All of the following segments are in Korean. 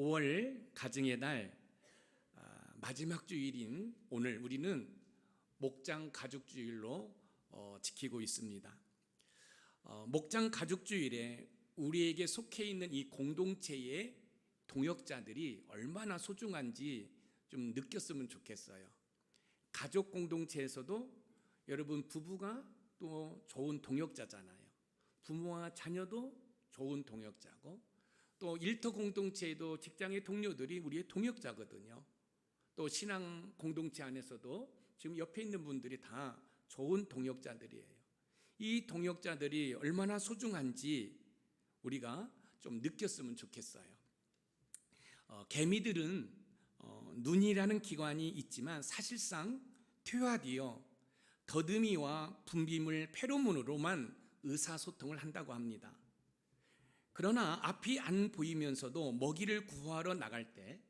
5월 가정의 날 마지막 주일인 오늘 우리는 목장 가족주일로 지키고 있습니다. 목장 가족주일에 우리에게 속해 있는 이 공동체의 동역자들이 얼마나 소중한지 좀 느꼈으면 좋겠어요. 가족 공동체에서도 여러분 부부가 또 좋은 동역자잖아요. 부모와 자녀도 좋은 동역자고, 또 일터 공동체에도 직장의 동료들이 우리의 동역자거든요. 또 신앙 공동체 안에서도 지금 옆에 있는 분들이 다 좋은 동역자들이에요. 이 동역자들이 얼마나 소중한지 우리가 좀 느꼈으면 좋겠어요. 개미들은 눈이라는 기관이 있지만 사실상 퇴화되어 더듬이와 분비물 페로몬으로만 의사소통을 한다고 합니다. 그러나 앞이 안 보이면서도 먹이를 구하러 나갈 때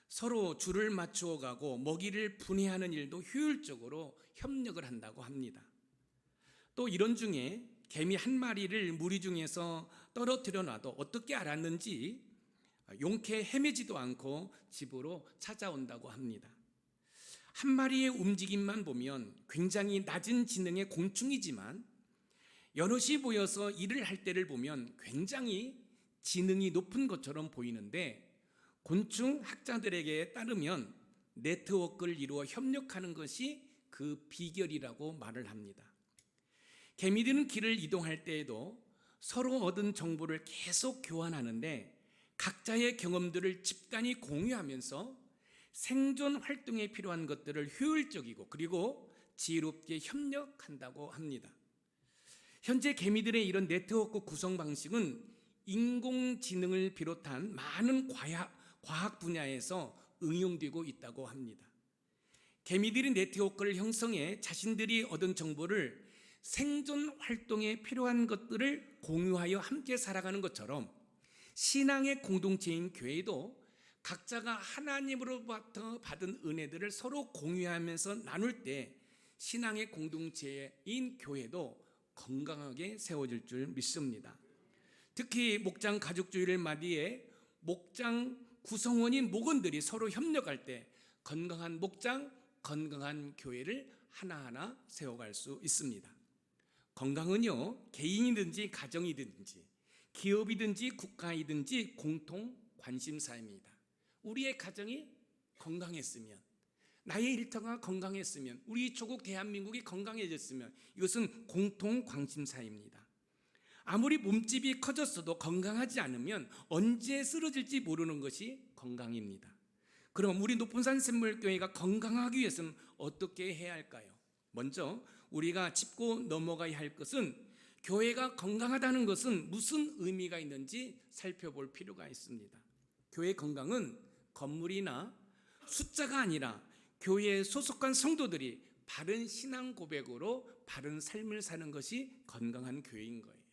서로 줄을 맞추어 가고 먹이를 분해하는 일도 효율적으로 협력을 한다고 합니다. 또 이런 중에 개미 한 마리를 무리 중에서 떨어뜨려 놔도 어떻게 알았는지 용케 헤매지도 않고 집으로 찾아온다고 합니다. 한 마리의 움직임만 보면 굉장히 낮은 지능의 곤충이지만 여럿이 모여서 일을 할 때를 보면 굉장히 지능이 높은 것처럼 보이는데, 곤충 학자들에게 따르면 네트워크를 이루어 협력하는 것이 그 비결이라고 말을 합니다. 개미들은 길을 이동할 때에도 서로 얻은 정보를 계속 교환하는데 각자의 경험들을 집단이 공유하면서 생존 활동에 필요한 것들을 효율적이고 그리고 지혜롭게 협력한다고 합니다. 현재 개미들의 이런 네트워크 구성 방식은 인공지능을 비롯한 많은 과학 분야에서 응용되고 있다고 합니다. 개미들이 네트워크를 형성해 자신들이 얻은 정보를 생존 활동에 필요한 것들을 공유하여 함께 살아가는 것처럼 신앙의 공동체인 교회도 각자가 하나님으로부터 받은 은혜들을 서로 공유하면서 나눌 때 신앙의 공동체인 교회도 건강하게 세워질 줄 믿습니다. 특히 목장 가족주의를 맞이해 목장 구성원인 목원들이 서로 협력할 때 건강한 목장, 건강한 교회를 하나하나 세워갈 수 있습니다. 건강은요, 개인이든지 가정이든지 기업이든지 국가이든지 공통 관심사입니다. 우리의 가정이 건강했으면, 나의 일터가 건강했으면, 우리 조국 대한민국이 건강해졌으면 이것은 공통 관심사입니다. 아무리 몸집이 커졌어도 건강하지 않으면 언제 쓰러질지 모르는 것이 건강입니다. 그럼 우리 높은산 샘물교회가 건강하기 위해서는 어떻게 해야 할까요? 먼저 우리가 짚고 넘어가야 할 것은 교회가 건강하다는 것은 무슨 의미가 있는지 살펴볼 필요가 있습니다. 교회 건강은 건물이나 숫자가 아니라 교회에 소속한 성도들이 바른 신앙 고백으로 바른 삶을 사는 것이 건강한 교회인 거예요.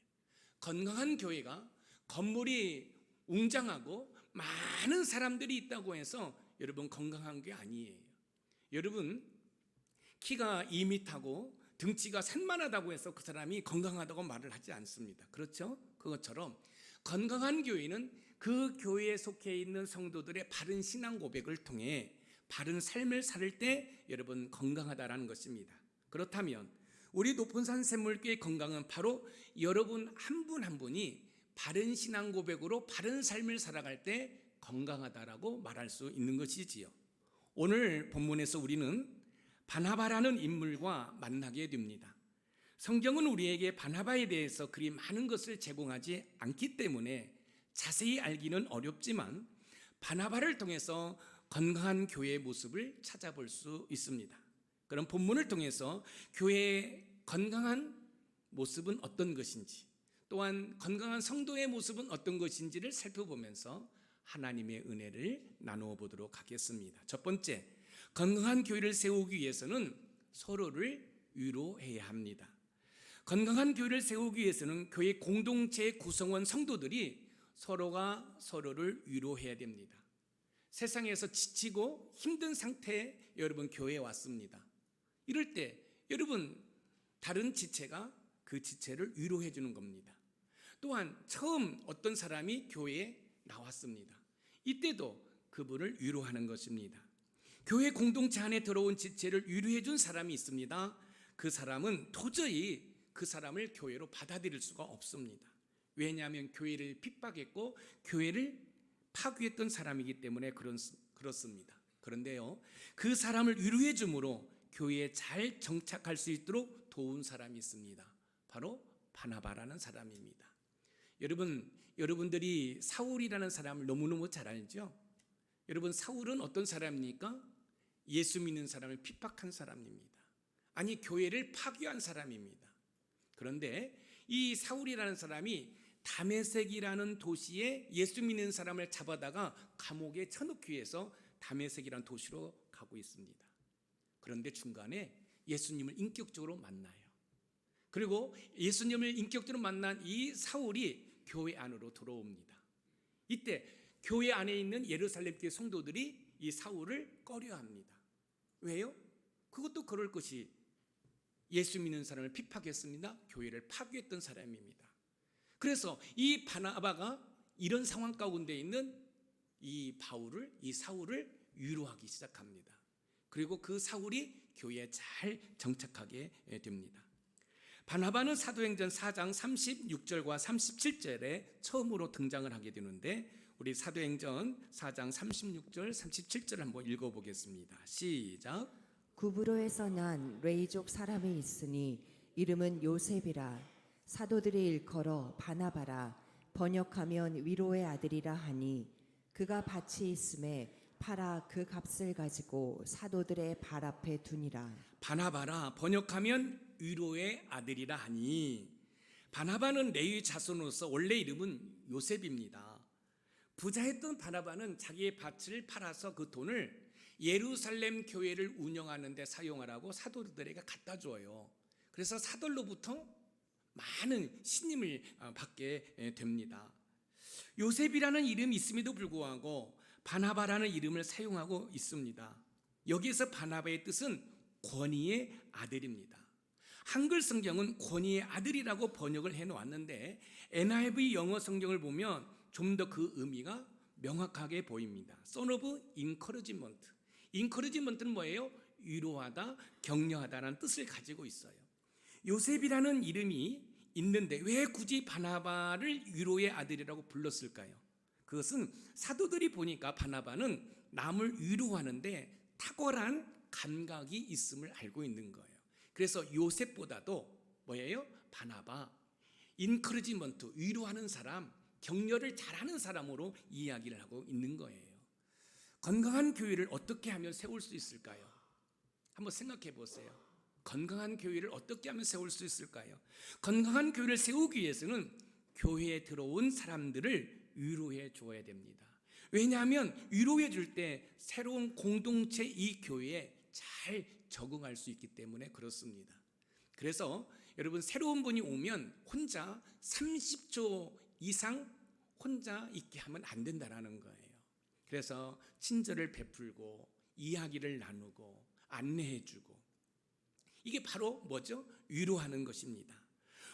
건강한 교회가 건물이 웅장하고 많은 사람들이 있다고 해서 여러분 건강한 게 아니에요. 여러분 키가 2m고 등치가 산만하다고 해서 그 사람이 건강하다고 말을 하지 않습니다. 그렇죠? 그것처럼 건강한 교회는 그 교회에 속해 있는 성도들의 바른 신앙 고백을 통해 바른 삶을 살 때 여러분 건강하다라는 것입니다. 그렇다면 우리 높은산 샘물교회 건강은 바로 여러분 한 분 한 분이 바른 신앙 고백으로 바른 삶을 살아갈 때 건강하다라고 말할 수 있는 것이지요. 오늘 본문에서 우리는 바나바라는 인물과 만나게 됩니다. 성경은 우리에게 바나바에 대해서 그리 많은 것을 제공하지 않기 때문에 자세히 알기는 어렵지만 바나바를 통해서 건강한 교회의 모습을 찾아볼 수 있습니다. 그럼 본문을 통해서 교회의 건강한 모습은 어떤 것인지, 또한 건강한 성도의 모습은 어떤 것인지를 살펴보면서 하나님의 은혜를 나누어 보도록 하겠습니다. 첫 번째, 건강한 교회를 세우기 위해서는 서로를 위로해야 합니다. 건강한 교회를 세우기 위해서는 교회 공동체의 구성원 성도들이 서로가 서로를 위로해야 됩니다. 세상에서 지치고 힘든 상태에 여러분 교회에 왔습니다. 이럴 때 여러분 다른 지체가 그 지체를 위로해 주는 겁니다. 또한 처음 어떤 사람이 교회에 나왔습니다. 이때도 그분을 위로하는 것입니다. 교회 공동체 안에 들어온 지체를 위로해 준 사람이 있습니다. 그 사람은 도저히 그 사람을 교회로 받아들일 수가 없습니다. 왜냐하면 교회를 핍박했고 교회를 파괴했던 사람이기 때문에 그렇습니다. 그런데요, 그 사람을 위로해 줌으로 교회에 잘 정착할 수 있도록 도운 사람이 있습니다. 바로 바나바라는 사람입니다. 여러분들이 사울이라는 사람을 너무너무 잘 알죠? 여러분, 사울은 어떤 사람입니까? 예수 믿는 사람을 핍박한 사람입니다. 아니, 교회를 파괴한 사람입니다. 그런데 이 사울이라는 사람이 다메섹이라는 도시에 예수 믿는 사람을 잡아다가 감옥에 쳐넣기 위해서 다메섹이라는 도시로 가고 있습니다. 그런데 중간에 예수님을 인격적으로 만나요. 그리고 예수님을 인격적으로 만난 이 사울이 교회 안으로 들어옵니다. 이때 교회 안에 있는 예루살렘 교회 성도들이 이 사울을 꺼려합니다. 왜요? 그것도 그럴 것이 예수 믿는 사람을 핍박했습니다. 교회를 파괴했던 사람입니다. 그래서 이 바나바가 이런 상황 가운데 있는 이 사울을 위로하기 시작합니다. 그리고 그 사울이 교회에 잘 정착하게 됩니다. 바나바는 사도행전 4장 36절과 37절에 처음으로 등장을 하게 되는데, 우리 사도행전 4장 36절 37절 한번 읽어보겠습니다. 시작. 구브로에서 난 레이족 사람이 있으니 이름은 요셉이라. 사도들이 일컬어 바나바라. 번역하면 위로의 아들이라 하니, 그가 밭이 있음에 팔아 그 값을 가지고 사도들의 발 앞에 두니라. 바나바라, 번역하면 위로의 아들이라 하니, 바나바는 레위 자손으로서 원래 이름은 요셉입니다. 부자였던 바나바는 자기의 밭을 팔아서 그 돈을 예루살렘 교회를 운영하는 데 사용하라고 사도들에게 갖다 줘요. 그래서 사도로부터 많은 신임을 받게 됩니다. 요셉이라는 이름이 있음에도 불구하고 바나바라는 이름을 사용하고 있습니다. 여기에서 바나바의 뜻은 권위의 아들입니다. 한글 성경은 권위의 아들이라고 번역을 해놓았는데 NIV 영어 성경을 보면 좀 더 그 의미가 명확하게 보입니다. Son of encouragement. encouragement는 뭐예요? 위로하다, 격려하다라는 뜻을 가지고 있어요. 요셉이라는 이름이 있는데 왜 굳이 바나바를 위로의 아들이라고 불렀을까요? 그것은 사도들이 보니까 바나바는 남을 위로하는데 탁월한 감각이 있음을 알고 있는 거예요. 그래서 요셉보다도 뭐예요? 바나바, 인커리지먼트, 위로하는 사람, 격려를 잘하는 사람으로 이야기를 하고 있는 거예요. 건강한 교회를 어떻게 하면 세울 수 있을까요? 한번 생각해 보세요. 건강한 교회를 어떻게 하면 세울 수 있을까요? 건강한 교회를 세우기 위해서는 교회에 들어온 사람들을 위로해 줘야 됩니다. 왜냐하면 위로해 줄 때 새로운 공동체 이 교회에 잘 적응할 수 있기 때문에 그렇습니다. 그래서 여러분, 새로운 분이 오면 혼자 30초 이상 혼자 있게 하면 안 된다는 거예요. 그래서 친절을 베풀고 이야기를 나누고 안내해주고, 이게 바로 뭐죠? 위로하는 것입니다.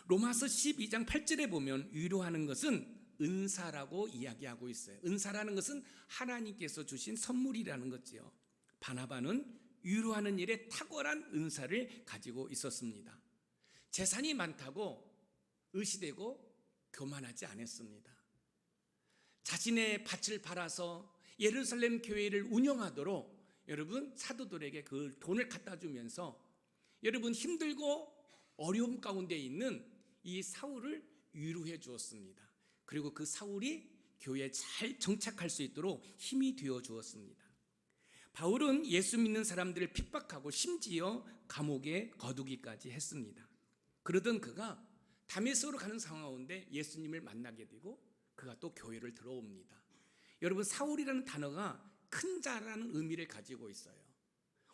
로마서 12장 8절에 보면 위로하는 것은 은사라고 이야기하고 있어요. 은사라는 것은 하나님께서 주신 선물이라는 거지요. 바나바는 위로하는 일에 탁월한 은사를 가지고 있었습니다. 재산이 많다고 의시되고 교만하지 않았습니다. 자신의 밭을 팔아서 예루살렘 교회를 운영하도록 여러분 사도들에게 그 돈을 갖다 주면서 여러분 힘들고 어려움 가운데 있는 이 사울을 위로해 주었습니다. 그리고 그 사울이 교회에 잘 정착할 수 있도록 힘이 되어 주었습니다. 바울은 예수 믿는 사람들을 핍박하고 심지어 감옥에 거두기까지 했습니다. 그러던 그가 다메섹으로 가는 상황 가운데 예수님을 만나게 되고 그가 또 교회를 들어옵니다. 여러분, 사울이라는 단어가 큰 자라는 의미를 가지고 있어요.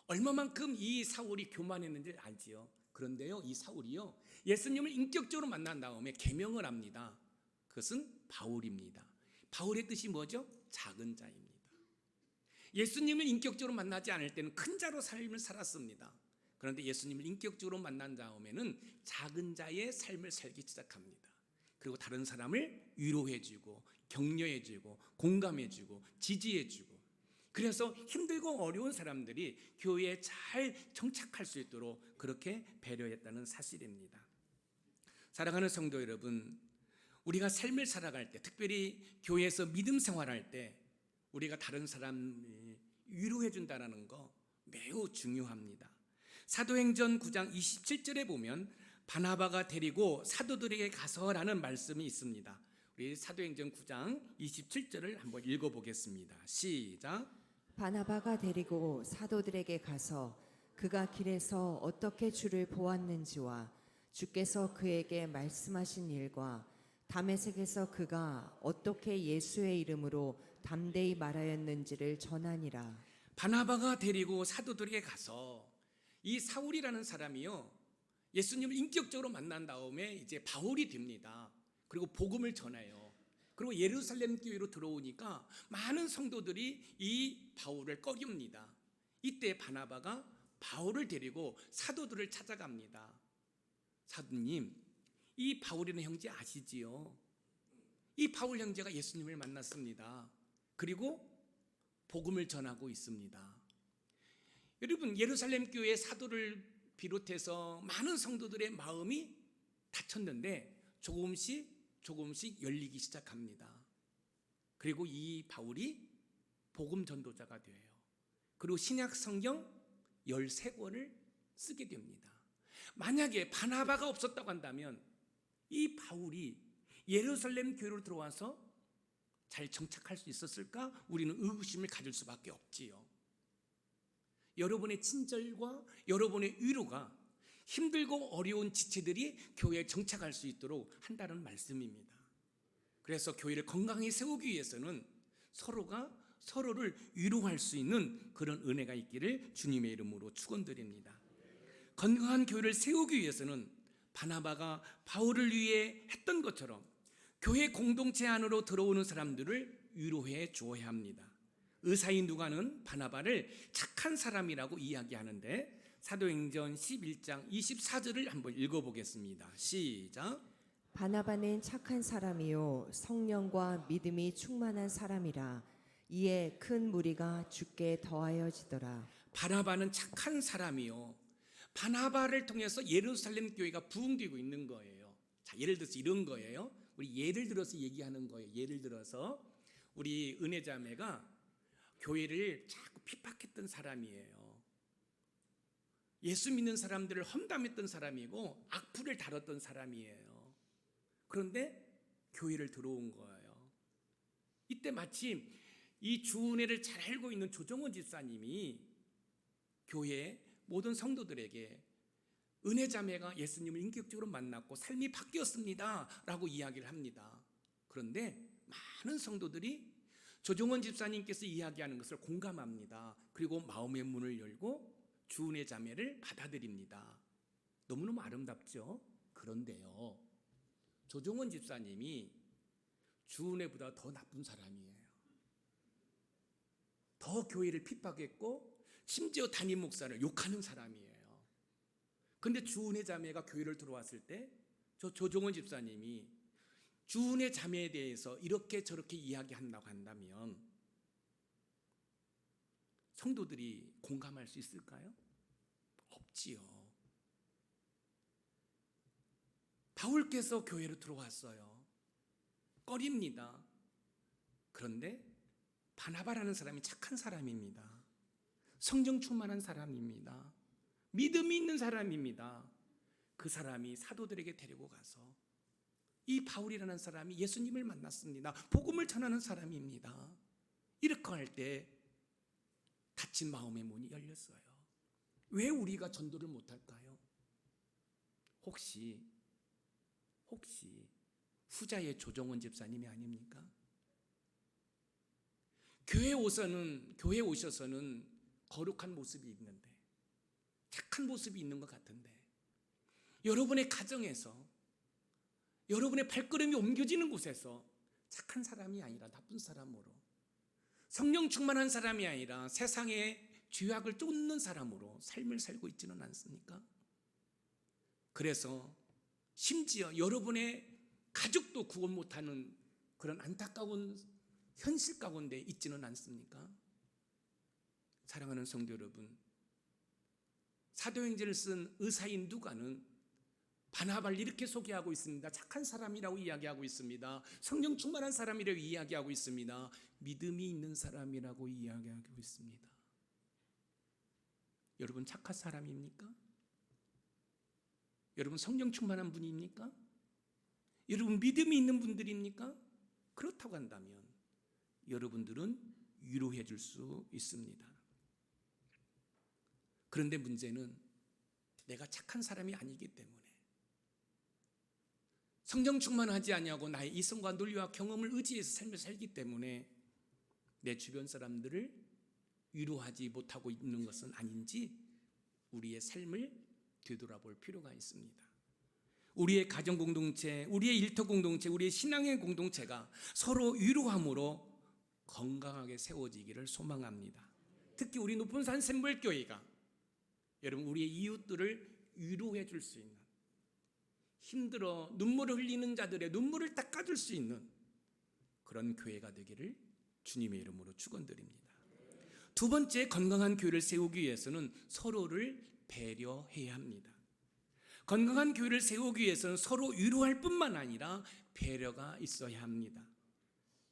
얼마만큼 이 사울이 교만했는지 알지요. 그런데요, 이 사울이요 예수님을 인격적으로 만난 다음에 계명을 합니다. 그것은 바울입니다. 바울의 뜻이 뭐죠? 작은 자입니다. 예수님을 인격적으로 만나지 않을 때는 큰 자로 삶을 살았습니다. 그런데 예수님을 인격적으로 만난 다음에는 작은 자의 삶을 살기 시작합니다. 그리고 다른 사람을 위로해주고 격려해주고 공감해주고 지지해주고, 그래서 힘들고 어려운 사람들이 교회에 잘 정착할 수 있도록 그렇게 배려했다는 사실입니다. 사랑하는 성도 여러분, 우리가 삶을 살아갈 때, 특별히 교회에서 믿음 생활할 때 우리가 다른 사람을 위로해 준다는 거 매우 중요합니다. 사도행전 9장 27절에 보면 바나바가 데리고 사도들에게 가서라는 말씀이 있습니다. 우리 사도행전 9장 27절을 한번 읽어보겠습니다. 시작. 바나바가 데리고 사도들에게 가서 그가 길에서 어떻게 주를 보았는지와 주께서 그에게 말씀하신 일과 다메섹에서 그가 어떻게 예수의 이름으로 담대히 말하였는지를 전하니라. 바나바가 데리고 사도들에게 가서, 이 사울이라는 사람이요, 예수님을 인격적으로 만난 다음에 이제 바울이 됩니다. 그리고 복음을 전해요. 그리고 예루살렘 교회로 들어오니까 많은 성도들이 이 바울을 꺼립니다. 이때 바나바가 바울을 데리고 사도들을 찾아갑니다. 사도님, 이 바울이라는 형제 아시지요? 이 바울 형제가 예수님을 만났습니다. 그리고 복음을 전하고 있습니다. 여러분, 예루살렘 교회 사도를 비롯해서 많은 성도들의 마음이 닫혔는데 조금씩 열리기 시작합니다. 그리고 이 바울이 복음 전도자가 돼요. 그리고 신약 성경 13권을 쓰게 됩니다. 만약에 바나바가 없었다고 한다면 이 바울이 예루살렘 교회로 들어와서 잘 정착할 수 있었을까? 우리는 의구심을 가질 수밖에 없지요. 여러분의 친절과 여러분의 위로가 힘들고 어려운 지체들이 교회에 정착할 수 있도록 한다는 말씀입니다. 그래서 교회를 건강히 세우기 위해서는 서로가 서로를 위로할 수 있는 그런 은혜가 있기를 주님의 이름으로 축원드립니다. 건강한 교회를 세우기 위해서는 바나바가 바울을 위해 했던 것처럼 교회 공동체 안으로 들어오는 사람들을 위로해 주어야 합니다. 의사인 누가는 바나바를 착한 사람이라고 이야기하는데 사도행전 11장 24절을 한번 읽어보겠습니다. 시작. 바나바는 착한 사람이요 성령과 믿음이 충만한 사람이라 이에 큰 무리가 주께 더하여지더라. 바나바는 착한 사람이요, 바나바를 통해서 예루살렘 교회가 부흥되고 있는 거예요. 자, 예를 들어서 이런 거예요. 우리 예를 들어서 얘기하는 거예요. 예를 들어서 우리 은혜자매가 교회를 자꾸 핍박했던 사람이에요. 예수 믿는 사람들을 험담했던 사람이고 악플을 달았던 사람이에요. 그런데 교회를 들어온 거예요. 이때 마침 이 주은혜를 잘 알고 있는 조정원 집사님이 교회 모든 성도들에게 은혜자매가 예수님을 인격적으로 만났고 삶이 바뀌었습니다 라고 이야기를 합니다. 그런데 많은 성도들이 조정원 집사님께서 이야기하는 것을 공감합니다. 그리고 마음의 문을 열고 주은혜 자매를 받아들입니다. 너무너무 아름답죠? 그런데요, 조정원 집사님이 주은혜보다 더 나쁜 사람이에요. 더 교회를 핍박했고 심지어 담임 목사를 욕하는 사람이에요. 그런데 주은혜 자매가 교회를 들어왔을 때 저 조정원 집사님이 주은혜 자매에 대해서 이렇게 저렇게 이야기한다고 한다면 성도들이 공감할 수 있을까요? 없지요. 바울께서 교회로 들어왔어요. 꺼립니다. 그런데 바나바라는 사람이 착한 사람입니다. 성령 충만한 사람입니다. 믿음이 있는 사람입니다. 그 사람이 사도들에게 데리고 가서 이 바울이라는 사람이 예수님을 만났습니다. 복음을 전하는 사람입니다. 이렇게 할 때 닫힌 마음의 문이 열렸어요. 왜 우리가 전도를 못할까요? 혹시 후자의 조정원 집사님이 아닙니까? 교회 오셔서는 거룩한 모습이 있는데, 착한 모습이 있는 것 같은데, 여러분의 가정에서, 여러분의 발걸음이 옮겨지는 곳에서 착한 사람이 아니라 나쁜 사람으로, 성령 충만한 사람이 아니라 세상의 죄악을 쫓는 사람으로 삶을 살고 있지는 않습니까? 그래서 심지어 여러분의 가족도 구원 못하는 그런 안타까운 현실 가운데 있지는 않습니까? 사랑하는 성도 여러분, 사도행전을 쓴 의사인 누가는 바나바를 이렇게 소개하고 있습니다. 착한 사람이라고 이야기하고 있습니다. 성령 충만한 사람이라고 이야기하고 있습니다. 믿음이 있는 사람이라고 이야기하고 있습니다. 여러분 착한 사람입니까? 여러분 성령 충만한 분입니까? 여러분 믿음이 있는 분들입니까? 그렇다고 한다면 여러분들은 위로해 줄 수 있습니다. 그런데 문제는 내가 착한 사람이 아니기 때문에, 성령 충만하지 아니하고 나의 이성과 논리와 경험을 의지해서 삶을 살기 때문에 내 주변 사람들을 위로하지 못하고 있는 것은 아닌지 우리의 삶을 되돌아볼 필요가 있습니다. 우리의 가정 공동체, 우리의 일터 공동체, 우리의 신앙의 공동체가 서로 위로함으로 건강하게 세워지기를 소망합니다. 특히 우리 높은산 샘물교회가 여러분 우리의 이웃들을 위로해 줄 수 있는, 힘들어 눈물을 흘리는 자들의 눈물을 닦아줄 수 있는 그런 교회가 되기를 주님의 이름으로 축원드립니다. 두 번째, 건강한 교회를 세우기 위해서는 서로를 배려해야 합니다. 건강한 교회를 세우기 위해서는 서로 위로할 뿐만 아니라 배려가 있어야 합니다.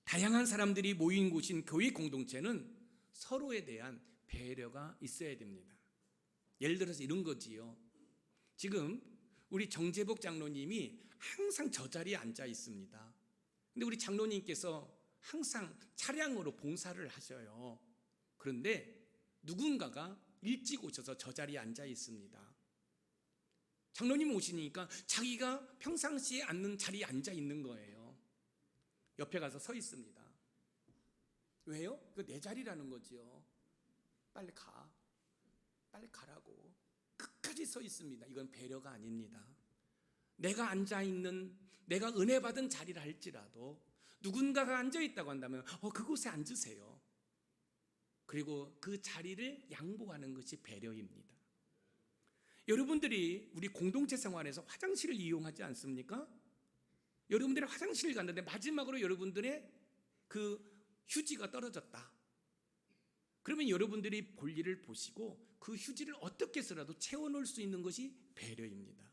다양한 사람들이 모인 곳인 교회 공동체는 서로에 대한 배려가 있어야 됩니다. 예를 들어서 이런 거지요. 지금 우리 정재복 장로님이 항상 저 자리에 앉아 있습니다. 근데 우리 장로님께서 항상 차량으로 봉사를 하셔요. 그런데 누군가가 일찍 오셔서 저 자리에 앉아 있습니다. 장로님 오시니까 자기가 평상시에 앉는 자리에 앉아 있는 거예요. 옆에 가서 서 있습니다. 왜요? 그거 내 자리라는 거지요. 빨리 가. 빨리 가라고. 끝까지 서 있습니다. 이건 배려가 아닙니다. 내가 앉아있는, 내가 은혜 받은 자리라 할지라도 누군가가 앉아있다고 한다면 그곳에 앉으세요. 그리고 그 자리를 양보하는 것이 배려입니다. 여러분들이 우리 공동체 생활에서 화장실을 이용하지 않습니까? 여러분들이 화장실을 갔는데 마지막으로 여러분들의 그 휴지가 떨어졌다. 그러면 여러분들이 볼일을 보시고 그 휴지를 어떻게 해서라도 채워놓을 수 있는 것이 배려입니다.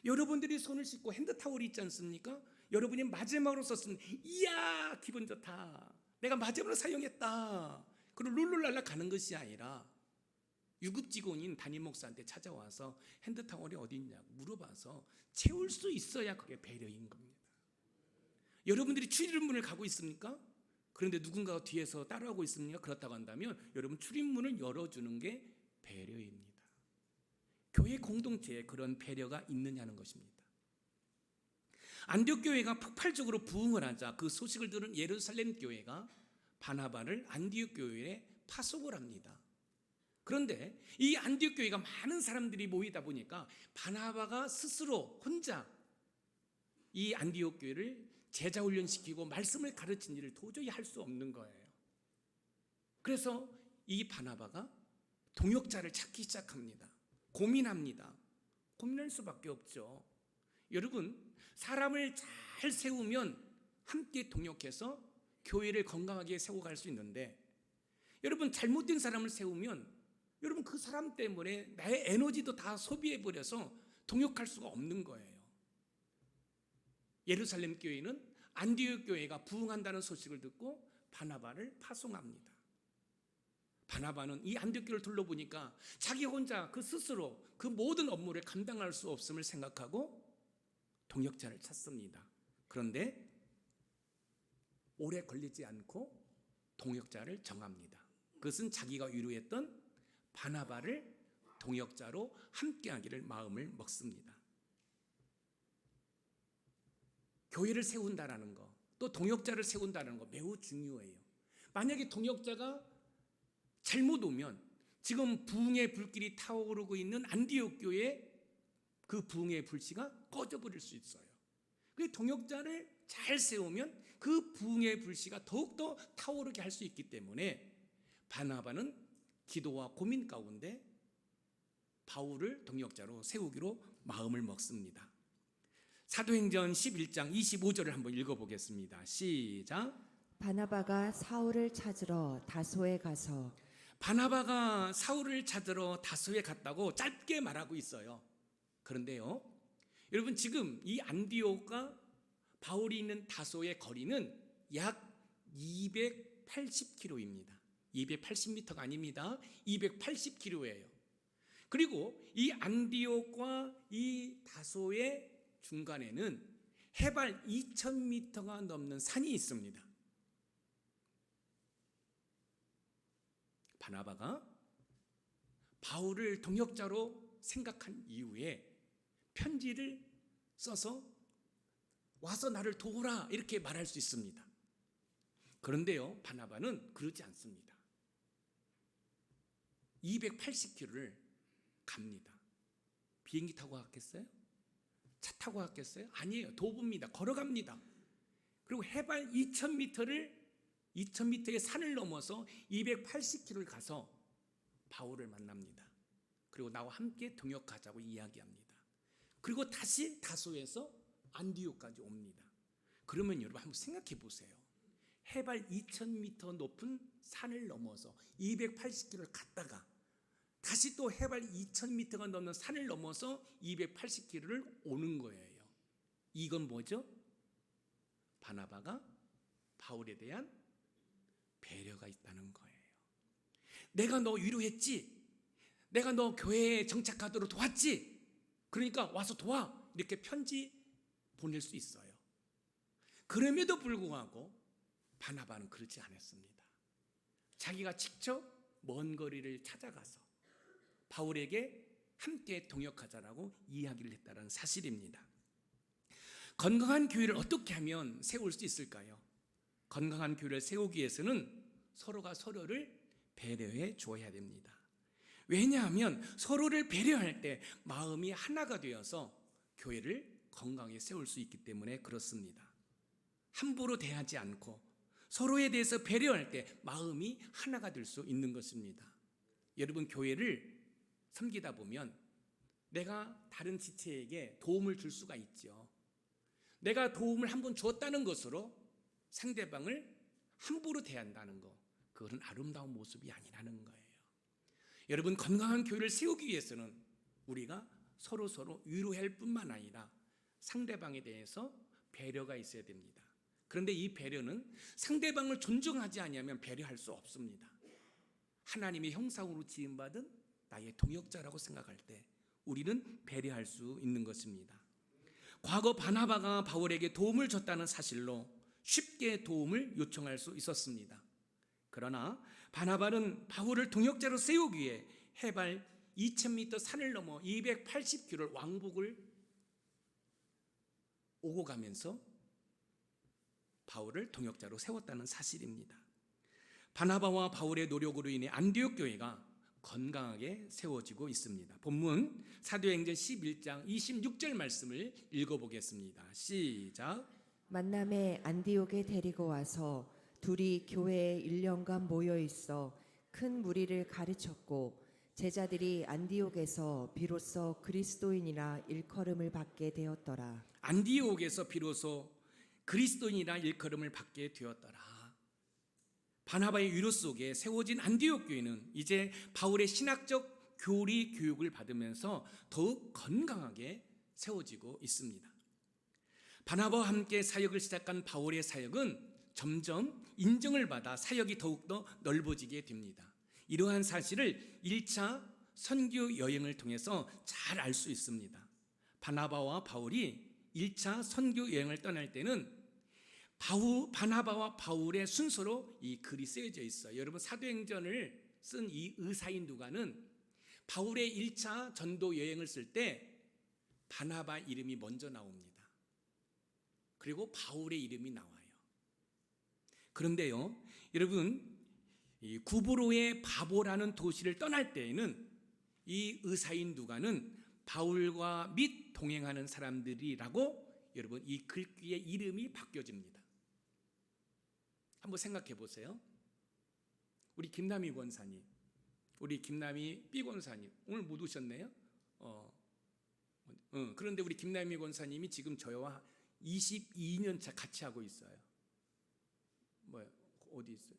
여러분들이 손을 씻고 핸드타월이 있지 않습니까? 여러분이 마지막으로 썼으면 이야 기분 좋다, 내가 마지막으로 사용했다, 그리고 룰루랄라 가는 것이 아니라 유급 직원인 담임 목사한테 찾아와서 핸드타월이 어디 있냐고 물어봐서 채울 수 있어야 그게 배려인 겁니다. 여러분들이 출입문을 가고 있습니까? 그런데 누군가가 뒤에서 따라오고 있습니까? 그렇다고 한다면 여러분 출입문을 열어주는 게 배려입니다. 교회 공동체에 그런 배려가 있느냐는 것입니다. 안디옥 교회가 폭발적으로 부흥을 하자 그 소식을 들은 예루살렘 교회가 바나바를 안디옥 교회에 파송을 합니다. 그런데 이 안디옥 교회가 많은 사람들이 모이다 보니까 바나바가 스스로 혼자 이 안디옥 교회를 제자 훈련시키고 말씀을 가르친 일을 도저히 할 수 없는 거예요. 그래서 이 바나바가 동역자를 찾기 시작합니다. 고민합니다. 고민할 수밖에 없죠. 여러분, 사람을 잘 세우면 함께 동역해서 교회를 건강하게 세워갈 수 있는데, 여러분 잘못된 사람을 세우면 여러분 그 사람 때문에 나의 에너지도 다 소비해버려서 동역할 수가 없는 거예요. 예루살렘 교회는 안디옥 교회가 부흥한다는 소식을 듣고 바나바를 파송합니다. 바나바는 이 안디옥 교회를 둘러보니까 자기 혼자 그 스스로 그 모든 업무를 감당할 수 없음을 생각하고 동역자를 찾습니다. 그런데 오래 걸리지 않고 동역자를 정합니다. 그것은 자기가 위로했던 바나바를 동역자로 함께하기를 마음을 먹습니다. 교회를 세운다는 거, 또 동역자를 세운다는 거 매우 중요해요. 만약에 동역자가 잘못 오면 지금 부흥의 불길이 타오르고 있는 안디옥 교회의 그 부흥의 불씨가 꺼져버릴 수 있어요. 그 동역자를 잘 세우면 그 부흥의 불씨가 더욱더 타오르게 할 수 있기 때문에 바나바는 기도와 고민 가운데 바울을 동역자로 세우기로 마음을 먹습니다. 사도행전 11장 25절을 한번 읽어보겠습니다. 시작. 바나바가 사울을 찾으러 다소에 가서 바나바가 사울을 찾으러 다소에 갔다고 짧게 말하고 있어요. 그런데요, 여러분 지금 이 안디옥과 바울이 있는 다소의 거리는 약 280km입니다. 280m가 아닙니다. 280km예요. 그리고 이 안디옥과 이 다소의 중간에는 해발 2000m가 넘는 산이 있습니다. 바나바가 바울을 동역자로 생각한 이후에 편지를 써서 와서 나를 도우라 이렇게 말할 수 있습니다. 그런데요, 바나바는 그러지 않습니다. 280km를 갑니다. 비행기 타고 갔겠어요? 차 타고 갔겠어요? 아니에요. 도보입니다. 걸어갑니다. 그리고 해발 2000m의 산을 넘어서 280km를 가서 바울을 만납니다. 그리고 나와 함께 동역하자고 이야기합니다. 그리고 다시 다소에서 안디옥까지 옵니다. 그러면 여러분 한번 생각해 보세요. 해발 2000m 높은 산을 넘어서 280km를 갔다가 다시 또 해발 2000m가 넘는 산을 넘어서 280km를 오는 거예요. 이건 뭐죠? 바나바가 바울에 대한 배려가 있다는 거예요. 내가 너 위로했지? 내가 너 교회에 정착하도록 도왔지? 그러니까 와서 도와. 이렇게 편지 보낼 수 있어요. 그럼에도 불구하고 바나바는 그렇지 않았습니다. 자기가 직접 먼 거리를 찾아가서 바울에게 함께 동역하자라고 이야기를 했다는 사실입니다. 건강한 교회를 어떻게 하면 세울 수 있을까요? 건강한 교회를 세우기 위해서는 서로가 서로를 배려해 줘야 됩니다. 왜냐하면 서로를 배려할 때 마음이 하나가 되어서 교회를 건강하게 세울 수 있기 때문에 그렇습니다. 함부로 대하지 않고 서로에 대해서 배려할 때 마음이 하나가 될 수 있는 것입니다. 여러분 교회를 섬기다 보면 내가 다른 지체에게 도움을 줄 수가 있죠. 내가 도움을 한번 줬다는 것으로 상대방을 함부로 대한다는 것, 그것은 아름다운 모습이 아니라는 거예요. 여러분 건강한 교회를 세우기 위해서는 우리가 서로 위로할 뿐만 아니라 상대방에 대해서 배려가 있어야 됩니다. 그런데 이 배려는 상대방을 존중하지 아니하면 배려할 수 없습니다. 하나님의 형상으로 지음받은 나의 동역자라고 생각할 때 우리는 배려할 수 있는 것입니다. 과거 바나바가 바울에게 도움을 줬다는 사실로 쉽게 도움을 요청할 수 있었습니다. 그러나 바나바는 바울을 동역자로 세우기 위해 해발 2000m 산을 넘어 280km 왕복을 오고 가면서 바울을 동역자로 세웠다는 사실입니다. 바나바와 바울의 노력으로 인해 안디옥 교회가 건강하게 세워지고 있습니다. 본문 사도행전 11장 26절 말씀을 읽어보겠습니다. 시작. 만남에 안디옥에 데리고 와서 둘이 교회에 1년간 모여 있어 큰 무리를 가르쳤고 제자들이 안디옥에서 비로소 그리스도인이라 일컬음을 받게 되었더라. 안디옥에서 비로소 그리스도인이라 일컬음을 받게 되었더라. 바나바의 위로 속에 세워진 안디옥 교회는 이제 바울의 신학적 교리 교육을 받으면서 더욱 건강하게 세워지고 있습니다. 바나바와 함께 사역을 시작한 바울의 사역은 점점 인정을 받아 사역이 더욱더 넓어지게 됩니다. 이러한 사실을 1차 선교 여행을 통해서 잘 알 수 있습니다. 바나바와 바울이 1차 선교 여행을 떠날 때는 바나바와 바울의 순서로 이 글이 쓰여져 있어요. 여러분 사도행전을 쓴 이 의사인 누가는 바울의 1차 전도 여행을 쓸 때 바나바 이름이 먼저 나옵니다. 그리고 바울의 이름이 나와요. 그런데요, 여러분 이 구브로의 바보라는 도시를 떠날 때에는 이 의사인 누가는 바울과 및 동행하는 사람들이라고 여러분 이 글귀의 이름이 바뀌어집니다. 한번 생각해 보세요. 우리 김남희 권사님, 우리 김남희 B 권사님 오늘 못 오셨네요. 그런데 우리 김남희 권사님이 지금 저와 22년 차 같이 하고 있어요. 뭐요? 어디 있어요?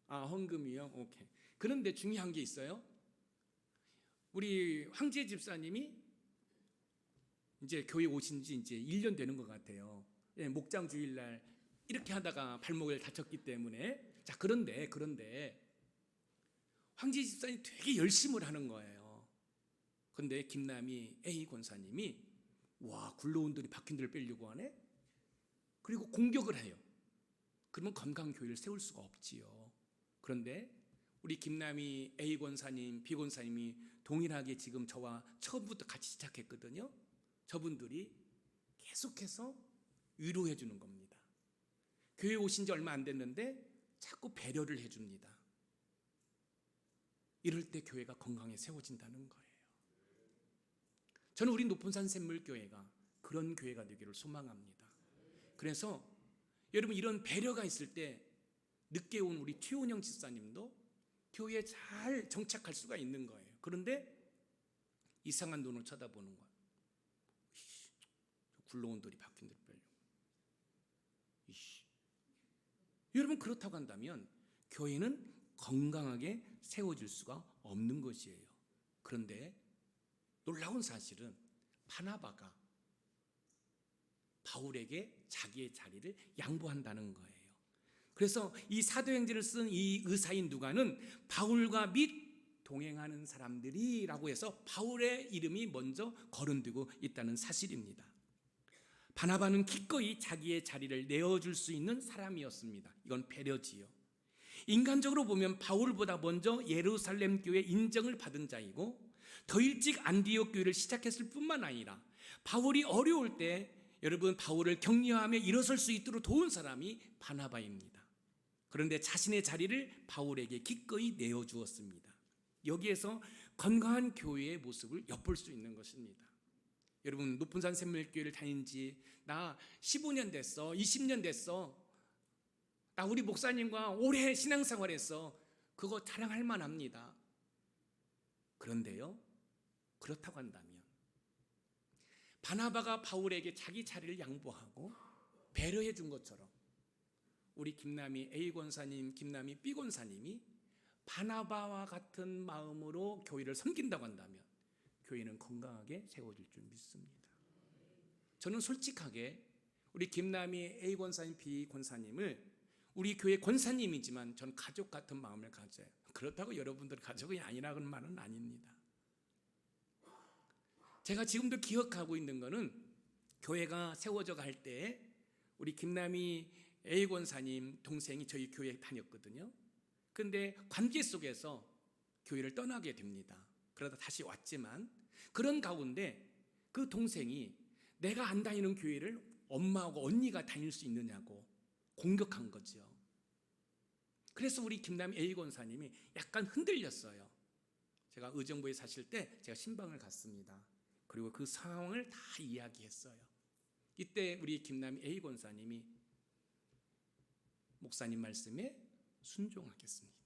아, 헌금이요? 오케이. 그런데 중요한 게 있어요. 우리 황재 집사님이 이제 교회 오신 지 이제 1년 되는 것 같아요. 예, 목장 주일날 이렇게 하다가 발목을 다쳤기 때문에. 자, 그런데 황재 집사님이 되게 열심을 하는 거예요. 그런데 김남희 A 권사님이 와, 굴러온 돌이 박힌 돌을 빼려고 하네? 그리고 공격을 해요. 그러면 건강한 교회를 세울 수가 없지요. 그런데 우리 김남희 A 권사님, B 권사님이 동일하게 지금 저와 처음부터 같이 시작했거든요. 저분들이 계속해서 위로해 주는 겁니다. 교회 오신 지 얼마 안 됐는데 자꾸 배려를 해줍니다. 이럴 때 교회가 건강에 세워진다는 거예요. 저는 우리 높은산 샘물교회가 그런 교회가 되기를 소망합니다. 그래서 여러분, 이런 배려가 있을 때 늦게 온 우리 최원영 집사님도 교회에 잘 정착할 수가 있는 거예요. 그런데 이상한 눈을 쳐다보는 거예요. 굴러온 돌이 박힌 돌을 빼려고. 여러분, 그렇다고 한다면 교회는 건강하게 세워질 수가 없는 것이에요. 그런데 놀라운 사실은 바나바가 바울에게 자기의 자리를 양보한다는 거예요. 그래서 이 사도행전을 쓴 이 의사인 누가는 바울과 및 동행하는 사람들이라고 해서 바울의 이름이 먼저 거론되고 있다는 사실입니다. 바나바는 기꺼이 자기의 자리를 내어줄 수 있는 사람이었습니다. 이건 배려지요. 인간적으로 보면 바울보다 먼저 예루살렘 교회 인정을 받은 자이고 더 일찍 안디옥 교회를 시작했을 뿐만 아니라 바울이 어려울 때 여러분 바울을 격려하며 일어설 수 있도록 도운 사람이 바나바입니다. 그런데 자신의 자리를 바울에게 기꺼이 내어주었습니다. 여기에서 건강한 교회의 모습을 엿볼 수 있는 것입니다. 여러분, 높은산 샘물교회를 다닌 지 나 15년 됐어, 20년 됐어, 나 우리 목사님과 오래 신앙생활했어, 그거 자랑할 만합니다. 그런데요, 그렇다고 한다면 바나바가 바울에게 자기 자리를 양보하고 배려해 준 것처럼 우리 김남희 A 권사님, 김남희 B 권사님이 바나바와 같은 마음으로 교회를 섬긴다고 한다면 교회는 건강하게 세워질 줄 믿습니다. 저는 솔직하게 우리 김남희 A 권사님, B 권사님을 우리 교회 권사님이지만 저는 가족 같은 마음을 가져요. 그렇다고 여러분들 가족이 아니라는 말은 아닙니다. 제가 지금도 기억하고 있는 것은 교회가 세워져 갈 때 우리 김남희 A 권사님 동생이 저희 교회에 다녔거든요. 그런데 관계 속에서 교회를 떠나게 됩니다. 그러다 다시 왔지만 그런 가운데 그 동생이 내가 안 다니는 교회를 엄마하고 언니가 다닐 수 있느냐고 공격한 거죠. 그래서 우리 김남희 A 권사님이 약간 흔들렸어요. 제가 의정부에 사실 때 제가 신방을 갔습니다. 그리고 그 상황을 다 이야기했어요. 이때 우리 김남희 A 권사님이 목사님 말씀에 순종하겠습니다.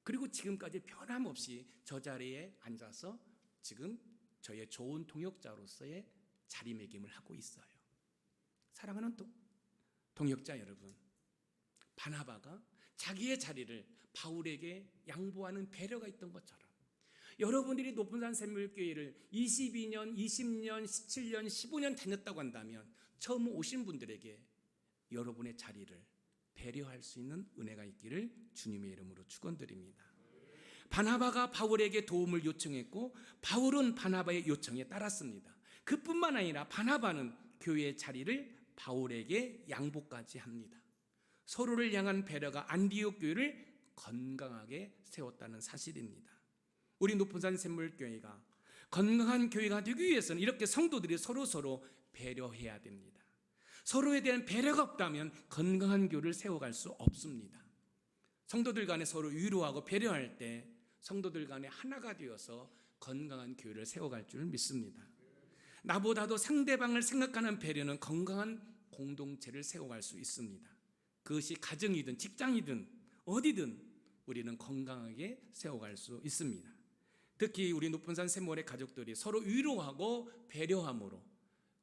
그리고 지금까지 변함없이 저 자리에 앉아서 지금 저의 좋은 동역자로서의 자리매김을 하고 있어요. 사랑하는 동역자 여러분, 바나바가 자기의 자리를 바울에게 양보하는 배려가 있던 것처럼 여러분들이 높은산 샘물교회를 22년, 20년, 17년, 15년 다녔다고 한다면 처음 오신 분들에게 여러분의 자리를 배려할 수 있는 은혜가 있기를 주님의 이름으로 축원드립니다. 바나바가 바울에게 도움을 요청했고 바울은 바나바의 요청에 따랐습니다. 그뿐만 아니라 바나바는 교회의 자리를 바울에게 양보까지 합니다. 서로를 향한 배려가 안디옥 교회를 건강하게 세웠다는 사실입니다. 우리 높은산 샘물교회가 건강한 교회가 되기 위해서는 이렇게 성도들이 서로 배려해야 됩니다. 서로에 대한 배려가 없다면 건강한 교회를 세워갈 수 없습니다. 성도들 간에 서로 위로하고 배려할 때 성도들 간에 하나가 되어서 건강한 교회를 세워갈 줄 믿습니다. 나보다도 상대방을 생각하는 배려는 건강한 공동체를 세워갈 수 있습니다. 그것이 가정이든 직장이든 어디든 우리는 건강하게 세워갈 수 있습니다. 특히 우리 높은산 샘모래 가족들이 서로 위로하고 배려함으로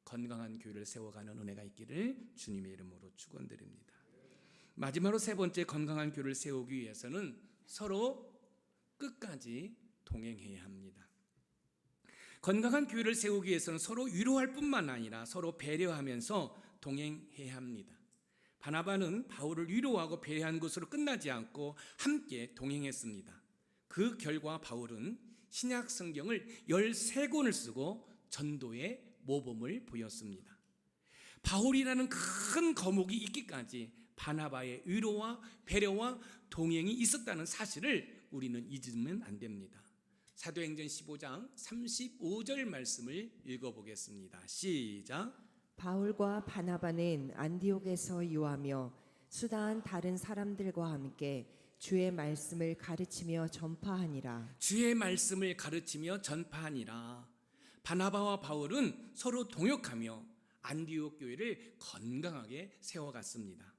건강한 교회를 세워가는 은혜가 있기를 주님의 이름으로 축원드립니다. 마지막으로 세 번째, 건강한 교회를 세우기 위해서는 서로 끝까지 동행해야 합니다. 건강한 교회를 세우기 위해서는 서로 위로할 뿐만 아니라 서로 배려하면서 동행해야 합니다. 바나바는 바울을 위로하고 배려한 것으로 끝나지 않고 함께 동행했습니다. 그 결과 바울은 신약 성경을 13권을 쓰고 전도의 모범을 보였습니다. 바울이라는 큰 거목이 있기까지 바나바의 위로와 배려와 동행이 있었다는 사실을 우리는 잊으면 안 됩니다. 사도행전 15장 35절 말씀을 읽어보겠습니다. 시작. 바울과 바나바는 안디옥에서 유하며 수다한 다른 사람들과 함께 주의 말씀을 가르치며 전파하니라. 주의 말씀을 가르치며 전파하니라. 바나바와 바울은 서로 동역하며 안디옥 교회를 건강하게 세워갔습니다.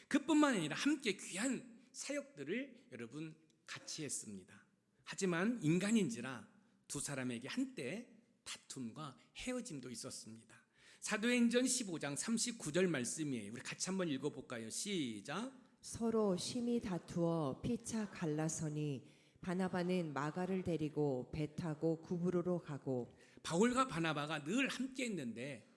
그뿐만 아니라 함께 귀한 사역들을 여러분 같이 했습니다. 하지만 인간인지라 두 사람에게 한때 다툼과 헤어짐도 있었습니다. 사도행전 15장 39절 말씀이에요. 우리 같이 한번 읽어볼까요? 시작. 서로 심히 다투어 피차 갈라서니 바나바는 마가를 데리고 배 타고 구브로로 가고. 바울과 바나바가 늘 함께 했는데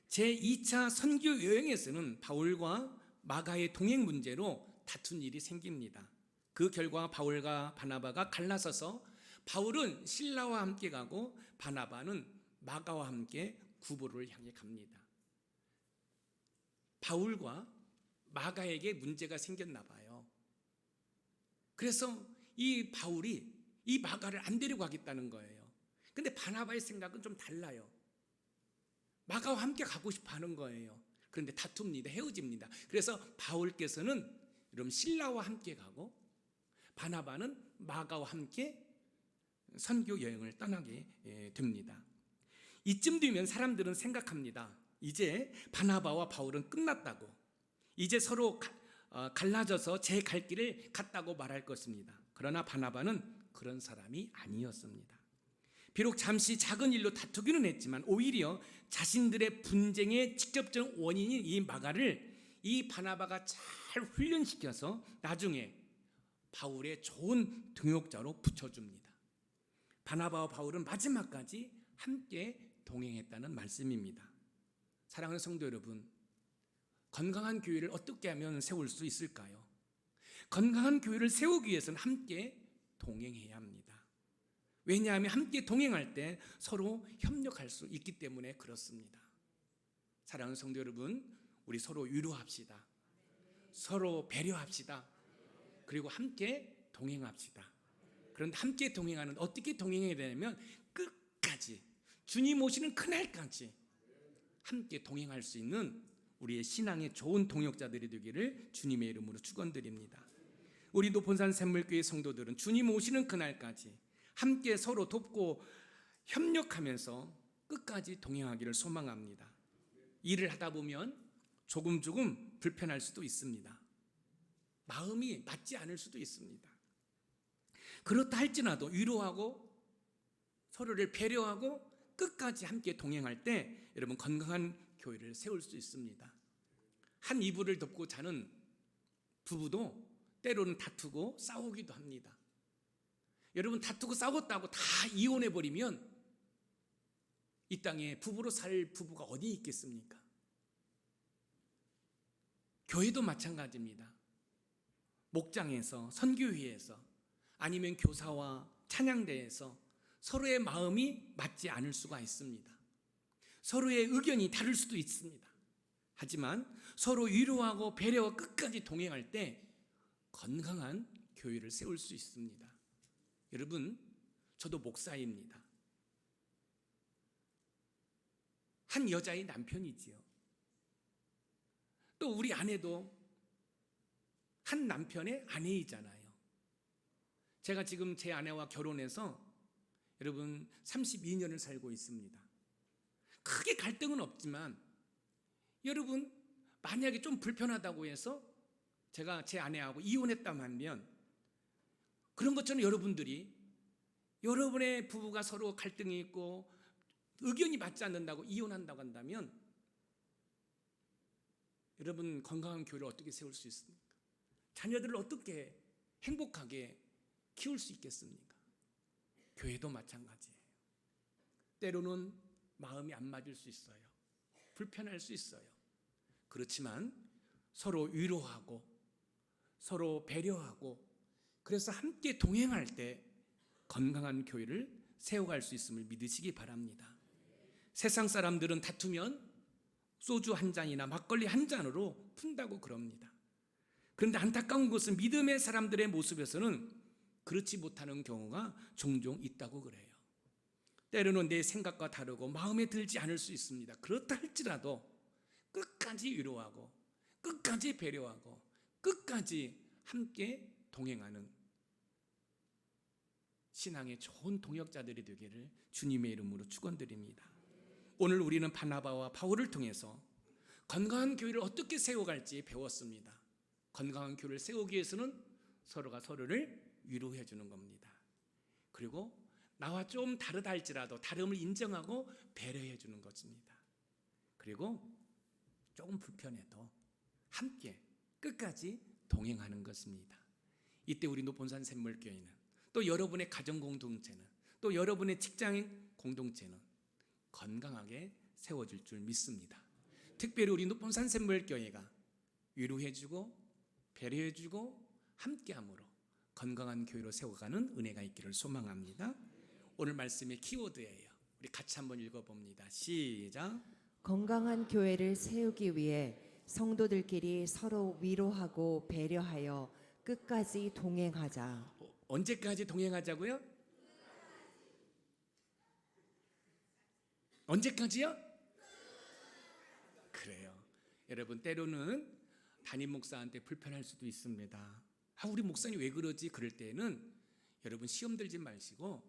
제2차 선교 여행에서는 바울과 마가의 동행 문제로 다툰 일이 생깁니다. 그 결과 바울과 바나바가 갈라서서 바울은 실라와 함께 가고 바나바는 마가와 함께 구브로를 향해 갑니다. 바울과 마가에게 문제가 생겼나 봐요. 그래서 이 바울이 이 마가를 안 데리고 가겠다는 거예요. 근데 바나바의 생각은 좀 달라요. 마가와 함께 가고 싶어 하는 거예요. 그런데 다툽니다. 헤어집니다. 그래서 바울께서는 여러분 실라와 함께 가고 바나바는 마가와 함께 선교 여행을 떠나게 됩니다. 이쯤 되면 사람들은 생각합니다. 이제 바나바와 바울은 끝났다고, 이제 서로 갈라져서 제 갈 길을 갔다고 말할 것입니다. 그러나 바나바는 그런 사람이 아니었습니다. 비록 잠시 작은 일로 다투기는 했지만 오히려 자신들의 분쟁의 직접적 원인인 이 마가를 이 바나바가 잘 훈련시켜서 나중에 바울의 좋은 동역자로 붙여줍니다. 바나바와 바울은 마지막까지 함께 동행했다는 말씀입니다. 사랑하는 성도 여러분, 건강한 교회를 어떻게 하면 세울 수 있을까요? 건강한 교회를 세우기 위해서는 함께 동행해야 합니다. 왜냐하면 함께 동행할 때 서로 협력할 수 있기 때문에 그렇습니다. 사랑하는 성도 여러분, 우리 서로 위로합시다. 서로 배려합시다. 그리고 함께 동행합시다. 그런데 함께 동행하는, 어떻게 동행해야 되냐면 끝까지, 주님 오시는 그날까지 함께 동행할 수 있는 우리의 신앙의 좋은 동역자들이 되기를 주님의 이름으로 축원드립니다. 우리 높은산 샘물교회 성도들은 주님 오시는 그날까지 함께 서로 돕고 협력하면서 끝까지 동행하기를 소망합니다. 일을 하다 보면 조금 불편할 수도 있습니다. 마음이 맞지 않을 수도 있습니다. 그렇다 할지라도 위로하고 서로를 배려하고 끝까지 함께 동행할 때 여러분 건강한 교회를 세울 수 있습니다. 한 이불을 덮고 자는 부부도 때로는 다투고 싸우기도 합니다. 여러분 다투고 싸웠다고 다 이혼해버리면 이 땅에 부부로 살 부부가 어디 있겠습니까? 교회도 마찬가지입니다. 목장에서, 선교회에서, 아니면 교사와 찬양대에서 서로의 마음이 맞지 않을 수가 있습니다. 서로의 의견이 다를 수도 있습니다. 하지만 서로 위로하고 배려와 끝까지 동행할 때 건강한 교회를 세울 수 있습니다. 여러분, 저도 목사입니다. 한 여자의 남편이지요. 또 우리 아내도 한 남편의 아내이잖아요. 제가 지금 제 아내와 결혼해서 여러분 32년을 살고 있습니다. 크게 갈등은 없지만 여러분 만약에 좀 불편하다고 해서 제가 제 아내하고 이혼했다면 그런 것처럼 여러분들이 여러분의 부부가 서로 갈등이 있고 의견이 맞지 않는다고 이혼한다고 한다면 여러분 건강한 교회를 어떻게 세울 수 있습니까? 자녀들을 어떻게 행복하게 키울 수 있겠습니까? 교회도 마찬가지예요. 때로는 마음이 안 맞을 수 있어요. 불편할 수 있어요. 그렇지만 서로 위로하고 서로 배려하고 그래서 함께 동행할 때 건강한 교회를 세워갈 수 있음을 믿으시기 바랍니다. 세상 사람들은 다투면 소주 한 잔이나 막걸리 한 잔으로 푼다고 그럽니다. 그런데 안타까운 것은 믿음의 사람들의 모습에서는 그렇지 못하는 경우가 종종 있다고 그래요. 때로는 내 생각과 다르고 마음에 들지 않을 수 있습니다. 그렇다 할지라도 끝까지 위로하고 끝까지 배려하고 끝까지 함께 동행하는 신앙의 좋은 동역자들이 되기를 주님의 이름으로 축원드립니다. 오늘 우리는 바나바와 바울을 통해서 건강한 교회를 어떻게 세워갈지 배웠습니다. 건강한 교회를 세우기 위해서는 서로가 서로를 위로해 주는 겁니다. 그리고 나와 좀 다르다 할지라도 다름을 인정하고 배려해 주는 것입니다. 그리고 조금 불편해도 함께 끝까지 동행하는 것입니다. 이때 우리 노본산 샘물교회는 또 여러분의 가정 공동체는 또 여러분의 직장인 공동체는 건강하게 세워질 줄 믿습니다. 특별히 우리 노본산 샘물교회가 위로해주고 배려해주고 함께함으로 건강한 교회로 세워가는 은혜가 있기를 소망합니다. 오늘 말씀의 키워드예요. 우리 같이 한번 읽어봅니다. 시작. 건강한 교회를 세우기 위해 성도들끼리 서로 위로하고 배려하여 끝까지 동행하자. 언제까지 동행하자고요? 언제까지요? 그래요. 여러분 때로는 담임 목사한테 불편할 수도 있습니다. 우리 목사님 왜 그러지? 그럴 때는 여러분 시험 들지 마시고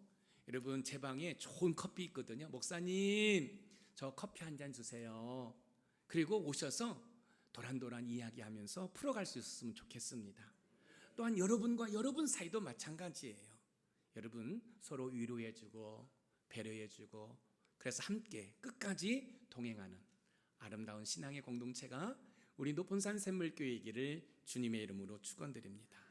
여러분 제 방에 좋은 커피 있거든요. 목사님 저 커피 한 잔 주세요. 그리고 오셔서 도란도란 이야기하면서 풀어갈 수 있었으면 좋겠습니다. 또한 여러분과 여러분 사이도 마찬가지예요. 여러분 서로 위로해주고 배려해주고 그래서 함께 끝까지 동행하는 아름다운 신앙의 공동체가 우리 노본산 샘물교회이기를 주님의 이름으로 축원드립니다.